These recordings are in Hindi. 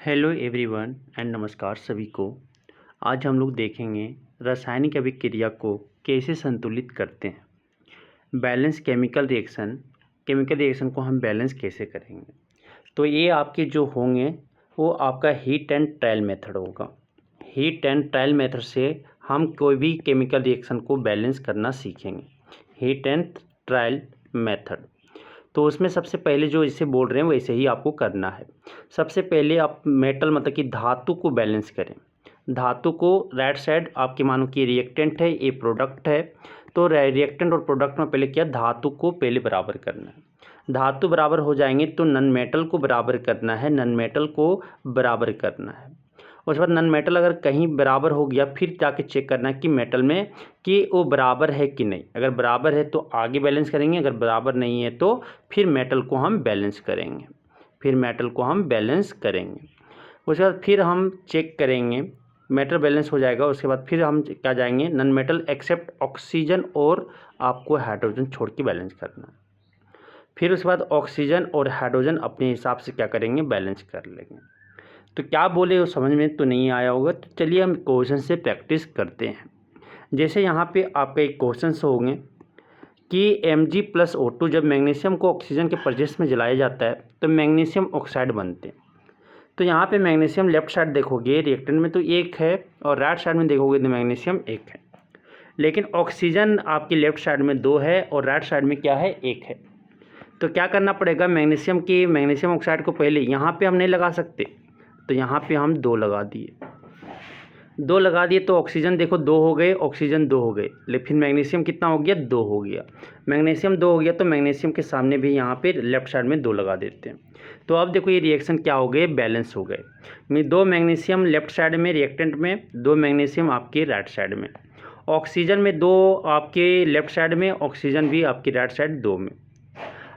हेलो एवरीवन एंड नमस्कार सभी को। आज हम लोग देखेंगे रासायनिक अभिक्रिया को कैसे संतुलित करते हैं। बैलेंस केमिकल रिएक्शन को हम बैलेंस कैसे करेंगे। तो ये आपके जो होंगे वो आपका हीट एंड ट्रायल मेथड होगा। हीट एंड ट्रायल मेथड से हम कोई भी केमिकल रिएक्शन को बैलेंस करना सीखेंगे। हीट एंड ट्रायल मेथड, तो उसमें सबसे पहले जो इसे बोल रहे हैं वैसे ही आपको करना है। सबसे पहले आप मेटल मतलब कि धातु को बैलेंस करें। धातु को राइट साइड आपके मानो कि रिएक्टेंट है, ये प्रोडक्ट है, तो रिएक्टेंट और प्रोडक्ट में पहले क्या धातु को पहले बराबर करना है। धातु बराबर हो जाएंगे तो नन मेटल को बराबर करना है, नन मेटल को बराबर करना है। उसके बाद नन मेटल अगर कहीं बराबर हो गया फिर जाके चेक करना है कि मेटल में कि वो बराबर है कि नहीं। अगर बराबर है तो आगे बैलेंस करेंगे, अगर बराबर नहीं है तो फिर मेटल को हम बैलेंस करेंगे। उसके बाद फिर हम चेक करेंगे, मेटल बैलेंस हो जाएगा। उसके बाद फिर हम क्या जाएंगे, नन मेटल एक्सेप्ट ऑक्सीजन और आपको हाइड्रोजन छोड़ के बैलेंस करना है। फिर उसके बाद ऑक्सीजन और हाइड्रोजन अपने हिसाब से क्या करेंगे, बैलेंस कर लेंगे। तो क्या बोले वो समझ में तो नहीं आया होगा, तो चलिए हम क्वेश्चन से प्रैक्टिस करते हैं। जैसे यहाँ पे आपका एक क्वेश्चन होंगे कि Mg+O2 जब मैग्नीशियम को ऑक्सीजन के प्रेजेंस में जलाया जाता है तो मैग्नीशियम ऑक्साइड बनते हैं। तो यहाँ पे मैग्नीशियम लेफ्ट साइड देखोगे रिएक्टेंट में तो एक है और राइट साइड में देखोगे तो मैग्नीशियम एक है, लेकिन ऑक्सीजन आपकी लेफ्ट साइड में 2 है और राइट साइड में क्या है, 1 है। तो क्या करना पड़ेगा, मैग्नीशियम ऑक्साइड को पहले यहाँ पे हम नहीं लगा सकते, तो यहाँ पे हम 2 लगा दिए तो ऑक्सीजन देखो 2 हो गए, ऑक्सीजन 2 हो गए, लेकिन मैग्नीशियम कितना हो गया, 2 हो गया। मैग्नीशियम 2 हो गया तो मैग्नीशियम के सामने भी यहाँ पे लेफ्ट साइड में 2 लगा देते हैं। तो अब देखो ये रिएक्शन क्या हो गए, बैलेंस हो गए। 2 मैग्नीशियम लेफ्ट साइड में रिएक्टेंट में, 2 मैग्नीशियम आपके राइट साइड में। ऑक्सीजन में 2 आपके लेफ्ट साइड में, ऑक्सीजन भी आपकी राइट साइड 2 में।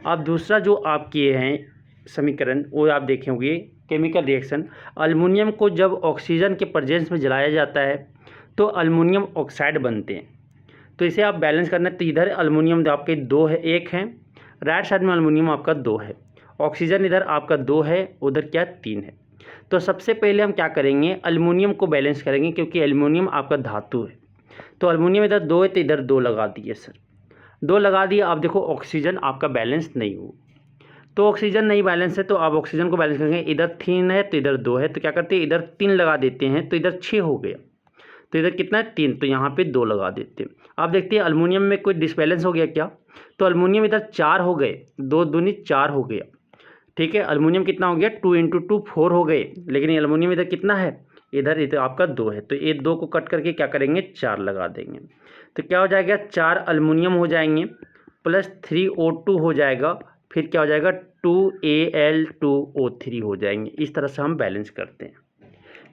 अब दूसरा जो आपके हैं समीकरण वो आप देखेंगे केमिकल रिएक्शन, अल्युमिनियम को जब ऑक्सीजन के प्रेजेंस में जलाया जाता है तो अल्युमिनियम ऑक्साइड बनते हैं। तो इसे आप बैलेंस करना, तो इधर अल्युमिनियम आपके 2 है, 1 है, राइट साइड में अल्युमिनियम आपका 2 है, ऑक्सीजन इधर आपका 2 है, उधर क्या 3 है। तो सबसे पहले हम क्या करेंगे, अल्युमिनियम को बैलेंस करेंगे क्योंकि अल्युमिनियम आपका धातु है। तो अल्युमिनियम इधर 2 है तो इधर 2 लगा दिए सर, 2 लगा दिए। आप देखो ऑक्सीजन आपका बैलेंस नहीं हुआ, तो ऑक्सीजन नहीं बैलेंस है तो आप ऑक्सीजन को बैलेंस करेंगे। इधर 3 है तो इधर 2 है, तो क्या करते हैं इधर 3 लगा देते हैं, तो इधर 6 हो गया, तो इधर कितना है 3, तो यहाँ पे 2 लगा देते हैं। आप देखते हैं अल्युमिनियम में कोई डिसबैलेंस हो गया क्या, तो अल्युमिनियम इधर 4 हो गए, 2 दूनी 4 हो गया, ठीक है। अल्युमिनियम कितना हो गया, 2 × 2 4 हो गए, लेकिन अल्युमिनियम इधर कितना है, इधर आपका 2 है, तो ये 2 को कट करके क्या करेंगे 4 लगा देंगे। तो क्या हो जाएगा, 4 अल्युमिनियम हो जाएंगे प्लस 3 O2 हो जाएगा, फिर क्या हो जाएगा 2Al2O3 हो जाएंगे। इस तरह से हम बैलेंस करते हैं।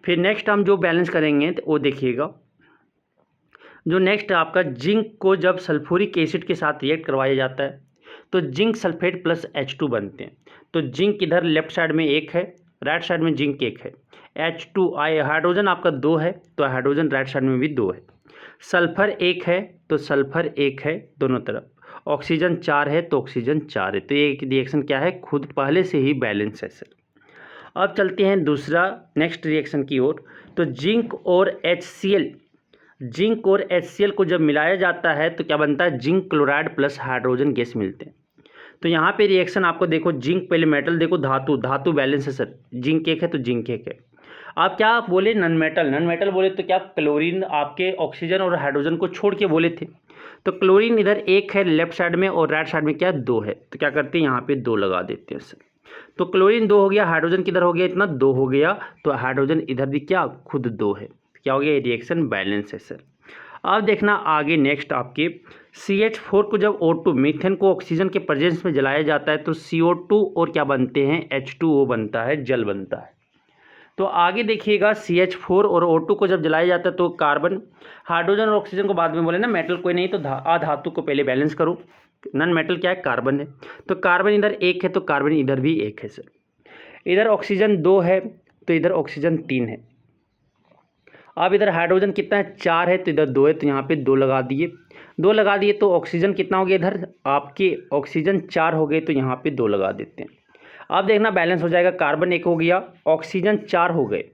फिर नेक्स्ट हम जो बैलेंस करेंगे तो वो देखिएगा, जो नेक्स्ट आपका जिंक को जब सल्फ्यूरिक एसिड के साथ रिएक्ट करवाया जाता है तो जिंक सल्फेट प्लस H2 बनते हैं। तो जिंक इधर लेफ्ट साइड में 1 है, राइट साइड में जिंक 1 है, H2 हाइड्रोजन आपका 2 है तो हाइड्रोजन राइट साइड में भी 2 है, सल्फर 1 है तो सल्फर 1 है दोनों तरफ, ऑक्सीजन 4 है तो ऑक्सीजन 4 है। तो ये रिएक्शन क्या है, खुद पहले से ही बैलेंस है सर। अब चलते हैं दूसरा नेक्स्ट रिएक्शन की ओर। तो जिंक और HCl को जब मिलाया जाता है तो क्या बनता है, zinc chloride plus hydrogen gas मिलते हैं। तो यहाँ पे रिएक्शन आपको देखो, जिंक पहले मेटल देखो, धातु बैलेंस है सर, जिंक 1 है तो जिंक 1 है। आप क्या बोले, नन मेटल बोले तो क्या, क्लोरीन आपके ऑक्सीजन और हाइड्रोजन को छोड़ के बोले थे। तो क्लोरीन इधर 1 है लेफ्ट साइड में और राइट साइड में क्या 2 है, तो क्या करते हैं यहाँ पे 2 लगा देते हैं सर। तो क्लोरीन 2 हो गया, हाइड्रोजन किधर हो गया, इतना 2 हो गया, तो हाइड्रोजन इधर भी क्या खुद 2 है, क्या हो गया, रिएक्शन बैलेंस है सर। अब देखना आगे नेक्स्ट आपके CH4 को जब O2 मीथेन को ऑक्सीजन के प्रेजेंस में जलाया जाता है तो CO2 और क्या बनते हैं, H2O बनता है, जल बनता है। तो आगे देखिएगा CH4 और O2 को जब जलाया जाता है तो कार्बन, हाइड्रोजन और ऑक्सीजन को बाद में बोले ना, मेटल कोई नहीं तो अधातु को पहले बैलेंस करो। नन मेटल क्या है, कार्बन है, तो कार्बन इधर 1 है तो कार्बन इधर भी 1 है सर। इधर ऑक्सीजन 2 है तो इधर ऑक्सीजन 3 है। अब इधर हाइड्रोजन कितना है, 4 है तो इधर 2 है, तो यहाँ पे 2 लगा दिए तो ऑक्सीजन कितना हो गया, इधर आपके ऑक्सीजन 4 हो गए तो यहाँ पे 2 लगा देते हैं। अब देखना बैलेंस हो जाएगा, कार्बन 1 हो गया, ऑक्सीजन 4 हो गए,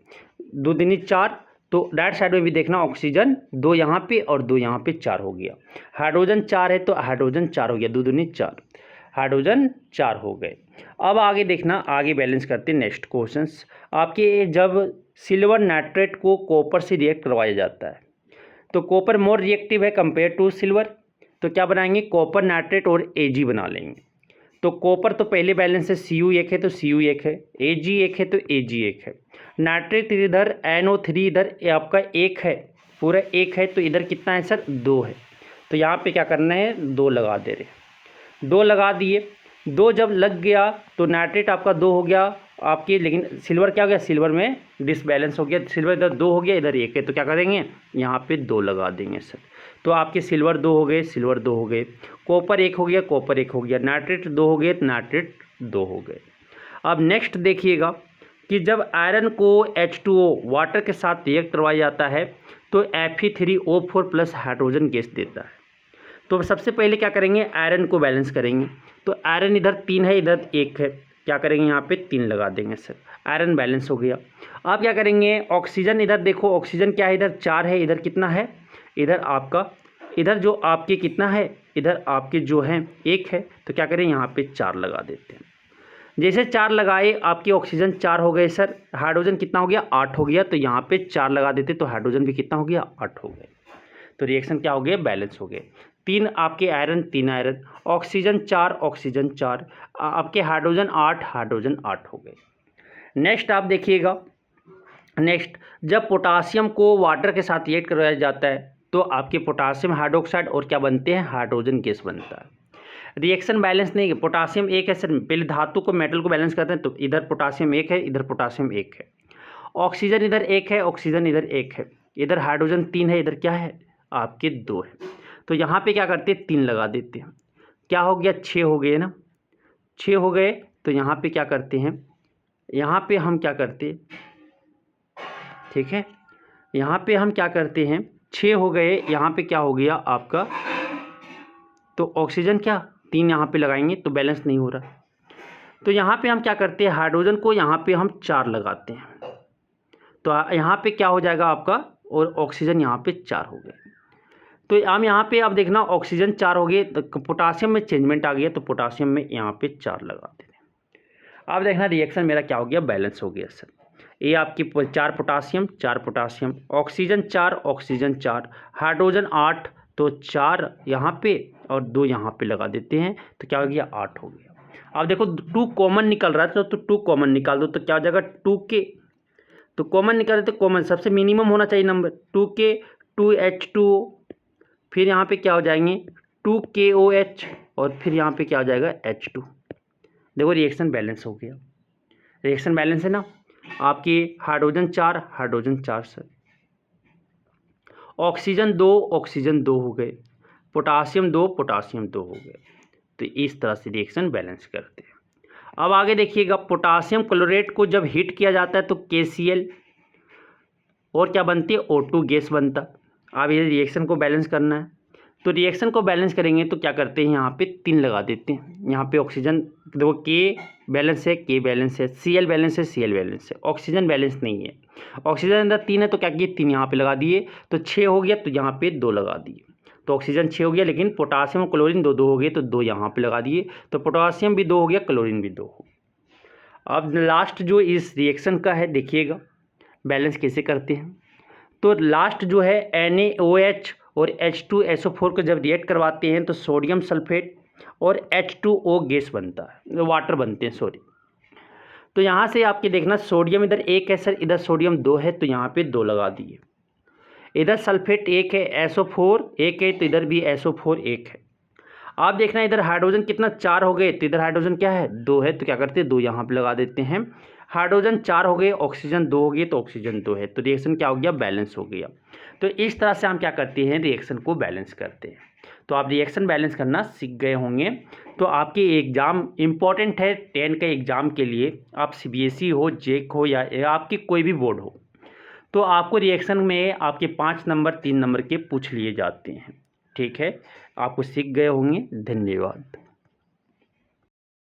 2 दूनी 4, तो राइट साइड में भी देखना ऑक्सीजन 2 यहाँ पे और 2 यहाँ पे 4 हो गया। हाइड्रोजन 4 है तो हाइड्रोजन 4 हो गया, 2 दूनी 4, हाइड्रोजन 4 हो गए। अब आगे देखना, आगे बैलेंस करते हैं नेक्स्ट क्वेश्चंस। आपके जब सिल्वर नाइट्रेट को कॉपर से रिएक्ट करवाया जाता है तो कॉपर मोर रिएक्टिव है कंपेयर टू सिल्वर, तो क्या बनाएंगे, कॉपर नाइट्रेट और Ag बना लेंगे। तो कॉपर तो पहले बैलेंस है, Cu 1 है तो Cu 1 है, Ag 1 है तो Ag 1 है, नाइट्रेट इधर NO3 इधर आपका 1 है, पूरा 1 है, तो इधर कितना है सर 2 है। तो यहाँ पे क्या करना है, 2 लगा दे रहे, 2 लगा दिए, 2 जब लग गया तो नाइट्रेट आपका 2 हो गया आपकी, लेकिन सिल्वर क्या हो गया, सिल्वर में डिसबैलेंस हो गया, सिल्वर इधर 2 हो गया इधर 1 है, तो क्या करेंगे यहाँ पे 2 लगा देंगे सर। तो आपके सिल्वर 2 हो गए, सिल्वर 2 हो गए, कॉपर 1 हो गया, कॉपर 1 हो गया, नाइट्रेट 2 हो गए, नाइट्रेट 2 हो गए। अब नेक्स्ट देखिएगा कि जब आयरन को H2O वाटर के साथ रिएक्ट करवाया जाता है तो Fe3O4 प्लस हाइड्रोजन गैस देता है। तो सबसे पहले क्या करेंगे, आयरन को बैलेंस करेंगे, तो आयरन इधर 3 है इधर 1 है, क्या करेंगे यहाँ पे 3 लगा देंगे सर, आयरन बैलेंस हो गया। अब क्या करेंगे, ऑक्सीजन इधर देखो, ऑक्सीजन क्या है, इधर 4 है, इधर कितना है, इधर आपका, इधर जो आपके कितना है, इधर आपके जो है 1 है, तो क्या करें यहाँ पे 4 लगा देते हैं। जैसे 4 लगाए आपकी ऑक्सीजन 4 हो गए सर, हाइड्रोजन कितना हो गया 8 हो गया, तो यहाँ पे 4 लगा देते तो हाइड्रोजन भी कितना हो गया 8 हो गए। तो रिएक्शन क्या हो गया, बैलेंस हो गए। 3 आपके आयरन, 3 आयरन, ऑक्सीजन 4, ऑक्सीजन 4, आपके हाइड्रोजन 8, हाइड्रोजन 8 हो गए। नेक्स्ट आप देखिएगा, नेक्स्ट जब पोटासियम को वाटर के साथ रिएक्ट करवाया जाता है तो आपके पोटासियम हाइड्रोक्साइड और क्या बनते हैं, हाइड्रोजन गैस बनता है। रिएक्शन बैलेंस नहीं है, पोटासियम 1 है सर, पहले धातु को मेटल को बैलेंस करते हैं तो इधर पोटासियम 1 है, इधर पोटासियम 1 है, ऑक्सीजन इधर 1 है, ऑक्सीजन इधर 1 है, इधर हाइड्रोजन 3 है, इधर क्या है आपके 2 है। तो यहाँ पे क्या करते हैं 3 लगा देते हैं, क्या हो गया 6 हो गए ना, 6 हो गए। तो यहाँ पे क्या करते हैं, यहाँ पे हम क्या करते हैं, ठीक है, यहाँ पे हम क्या करते हैं 6 हो गए, यहाँ पे क्या हो गया आपका, तो ऑक्सीजन क्या 3 यहाँ पे लगाएंगे तो बैलेंस नहीं हो रहा, तो यहाँ पे हम क्या करते हैं, हाइड्रोजन को यहाँ पे हम 4 लगाते हैं, तो यहाँ पे क्या हो जाएगा आपका, और ऑक्सीजन यहाँ पे 4 हो गए। तो हम यहाँ पे अब देखना ऑक्सीजन 4 हो गए तो पोटासियम में चेंजमेंट आ गया, तो पोटासियम में यहाँ पे 4 लगा देते हैं। अब देखना रिएक्शन मेरा क्या हो गया, बैलेंस हो गया सर। ये आपकी 4 potassium, 4 potassium, oxygen 4, oxygen 4, hydrogen 8, तो 4 यहाँ पे और 2 यहाँ पे लगा देते हैं, तो क्या हो गया 8 हो गया। अब देखो 2 कॉमन निकल रहा है तो 2 कॉमन निकाल दो, तो क्या हो जाएगा 2 के, तो कॉमन निकाल देते, कॉमन सबसे मिनिमम होना चाहिए नंबर, 2 के 2H2O, फिर यहाँ पे क्या हो जाएंगे 2KOH, और फिर यहाँ पे क्या हो जाएगा H2। देखो रिएक्शन बैलेंस हो गया, रिएक्शन बैलेंस है ना, आपकी hydrogen 4, hydrogen 4 sir, oxygen 2, oxygen 2 हो गए, पोटासियम 2, पोटासियम 2 हो गए। तो इस तरह से रिएक्शन बैलेंस करते हैं। अब आगे देखिएगा, पोटासियम क्लोरेट को जब हीट किया जाता है तो KCl और क्या बनती है O2 गैस बनता। अब ये रिएक्शन को बैलेंस करना है, तो रिएक्शन को बैलेंस करेंगे तो क्या करते हैं, यहाँ पे 3 लगा देते हैं। यहाँ पे ऑक्सीजन देखो K बैलेंस है, K बैलेंस है, Cl बैलेंस है, Cl बैलेंस है, ऑक्सीजन बैलेंस नहीं है। ऑक्सीजन अंदर 3 है तो क्या किए 3 यहाँ पे लगा दिए, तो 6 हो गया, तो यहाँ पे 2 लगा दिए, तो ऑक्सीजन 6 हो गया, लेकिन पोटासियम और क्लोरीन 2 हो गए, तो 2 यहाँ पे लगा दिए, तो पोटासियम भी 2 हो गया, क्लोरीन भी 2 हो। अब लास्ट जो इस रिएक्शन का है देखिएगा बैलेंस कैसे करते हैं। तो लास्ट जो है NaOH और H2SO4 को जब रिएक्ट करवाते हैं तो सोडियम सल्फेट और H2O गैस बनता है, वाटर बनते हैं सॉरी। तो यहाँ से आपके देखना सोडियम इधर 1 है सर, इधर सोडियम 2 है, तो यहाँ पे 2 लगा दिए, इधर सल्फेट 1 है, SO4 1 है, तो इधर भी SO4 1 है। आप देखना इधर हाइड्रोजन कितना 4 हो गए, तो इधर हाइड्रोजन क्या है 2 है, तो क्या करते हैं 2 यहाँ पे लगा देते हैं। हाइड्रोजन 4 हो गए, ऑक्सीजन 2 हो गई, तो ऑक्सीजन 2 है, तो रिएक्शन क्या हो गया बैलेंस हो गया। तो इस तरह से हम क्या करते हैं रिएक्शन को बैलेंस करते हैं। तो आप रिएक्शन बैलेंस करना सीख गए होंगे। तो आपके एग्ज़ाम इम्पॉर्टेंट है 10 के एग्ज़ाम के लिए, आप CBSE हो, JEK हो या आपकी कोई भी बोर्ड हो, तो आपको रिएक्शन में आपके 5 नंबर 3 नंबर के पूछ लिए जाते हैं। ठीक है, आपको सीख गए होंगे। धन्यवाद।